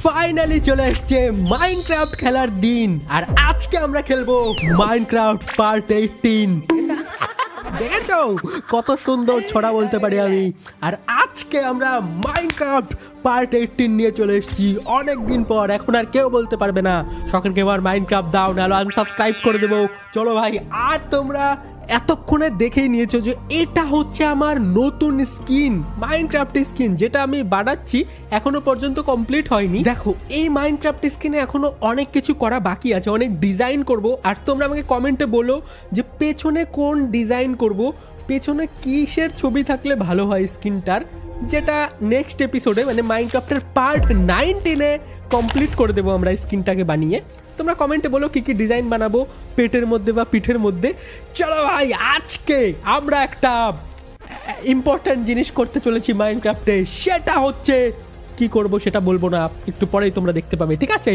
Finally চলে এসছে Minecraft খেলার দিন। আর আজকে আমরা খেলবো মাইনক্রাফট পার্ট 18। দেখেছো কত সুন্দর ছড়া বলতে পারি আমি। আর আজকে আমরা মাইনক্রাফট পার্ট 18 নিয়ে চলে এসেছি অনেকদিন পর। এখন আর কেউ বলতে পারবে না শখের গেমার মাইনক্রাফট দাও, নাহলে আনসাবস্ক্রাইব করে দেবো। চলো ভাই, আর তোমরা এতক্ষণে দেখেই নিয়েছো যে এটা হচ্ছে আমার নতুন স্কিন, মাইনক্রাফট স্কিন, যেটা আমি বানাচ্ছি এখনো পর্যন্ত কমপ্লিট হয়নি। দেখো এই মাইনক্রাফট স্কিনে এখনো অনেক কিছু করা বাকি আছে, অনেক ডিজাইন করব। আর তোমরা আমাকে কমেন্টে বলো যে পেছনে কোন ডিজাইন করব, পেছনে কিসের ছবি থাকলে ভালো হয় স্কিনটার, যেটা নেক্সট এপিসোডে মানে মাইনক্রাফটের পার্ট 19-এ কমপ্লিট করে দেবো আমরা স্কিনটাকে বানিয়ে। তোমরা কমেন্টে বলো কি কি ডিজাইন বানাবো পেটের মধ্যে বা পিঠের মধ্যে। চলো ভাই, আজকে আমরা একটা ইম্পর্ট্যান্ট জিনিস করতে চলেছি মাইনক্রাফটে। সেটা হচ্ছে কি করব সেটা বলবো না, একটু পরেই তোমরা দেখতে পাবে, ঠিক আছে?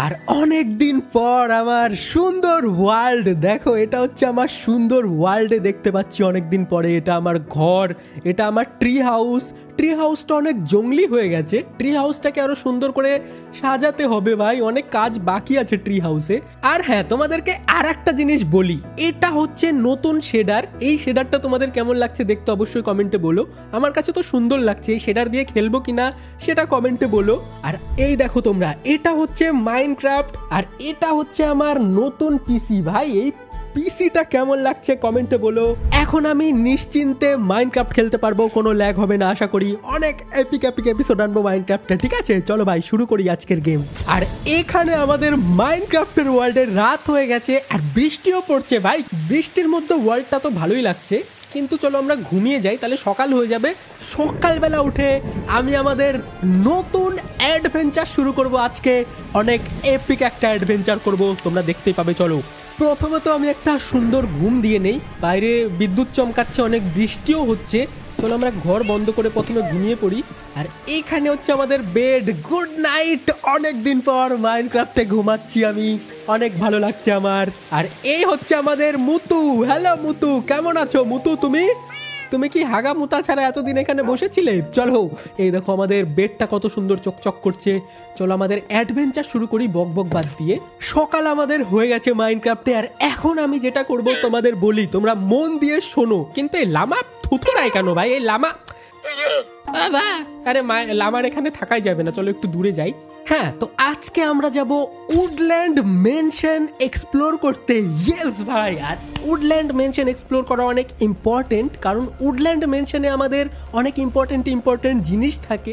আর অনেক দিন পর আমার সুন্দর ওয়ার্ল্ড, দেখো এটা হচ্ছে আমার সুন্দর ওয়ার্ল্ডে দেখতে পাচ্ছি অনেক দিন পরে। এটা আমার ঘর, এটা আমার ট্রি হাউস। ট্রি হাউসটা অনেক জঙ্গলি হয়ে গেছে, ট্রি হাউসটাকে আরো সুন্দর করে সাজাতে হবে ভাই, অনেক কাজ বাকি আছে ট্রি হাউসে। আর হ্যাঁ, তোমাদেরকে আর একটা জিনিস বলি, এটা হচ্ছে নতুন শেডার। এই শেডারটা তোমাদের কেমন লাগছে দেখতে অবশ্যই কমেন্টে বলো। আমার কাছে তো সুন্দর লাগছে, এই শেডার দিয়ে খেলবো কিনা সেটা কমেন্টে বলো। আর এই দেখো তোমরা, এটা হচ্ছে মাইনক্রাফট আর এটা হচ্ছে আমার নতুন পিসি। ভাই এই পিসিটা কেমন লাগছে কমেন্টে বলো। এখন আমি নিশ্চিন্তে মাইনক্রাফট খেলতে পারবো, কোনো ল্যাগ হবে না আশা করি। অনেক এপিক এপিসোড আনবো মাইনক্রাফটে, ঠিক আছে? চলো ভাই শুরু করি আজকের গেম। আর এখানে আমাদের মাইনক্রাফটের ওয়ার্ল্ডে রাত হয়ে গেছে আর বৃষ্টিও পড়ছে। ভাই বৃষ্টির মধ্যে ওয়ার্ল্ডটা তো ভালোই লাগছে, কিন্তু চলো আমরা ঘুমিয়ে যাই, তাহলে সকাল হয়ে যাবে। সকালবেলা উঠে আমি আমাদের নতুন অ্যাডভেঞ্চার শুরু করব আজকে। অনেক এপিক একটা অ্যাডভেঞ্চার করব, তোমরা দেখতেই পাবে। চলো প্রথমে তো আমি একটা সুন্দর ঘুম দিয়ে নেই, বাইরে বিদ্যুৎ চমকাচ্ছে, অনেক বৃষ্টিও হচ্ছে। চলো আমরা ঘর বন্ধ করে প্রথমে ঘুমিয়ে পড়ি। আর এইখানে হচ্ছে আমাদের বেড। গুড নাইট, অনেক দিন পর মাইনক্রাফটে ঘুমাচ্ছি আমি, অনেক ভালো লাগছে আমার। আর এই হচ্ছে আমাদের মুতু। হ্যালো মুতু, কেমন আছো? মুতু তুমি কি হাগা মুতা ছাড়া এতদিন এখানে বসেছিলে? চলো এই দেখো আমাদের বেডটা কত সুন্দর চকচক করছে। চলো আমাদের অ্যাডভেঞ্চার শুরু করি বক বক বাদ দিয়ে। সকাল আমাদের হয়ে গেছে মাইনক্রাফটে। আর এখন আমি যেটা করব তোমাদের বলি, তোমরা মন দিয়ে শোনো। কিন্তু এই লামা থুতু নাই কেন ভাই? এই লামা, আরে লামার এখানে থাকাই যাবে না, চলো একটু দূরে যাই। হ্যাঁ, তো আজকে আমরা যাব উডল্যান্ড মেনশন এক্সপ্লোর করতে। ইয়েস ভাই, আর উডল্যান্ড মেনশন এক্সপ্লোর করা অনেক ইম্পর্টেন্ট, কারণ উডল্যান্ড মেনশনে আমাদের অনেক ইম্পর্টেন্ট জিনিস থাকে।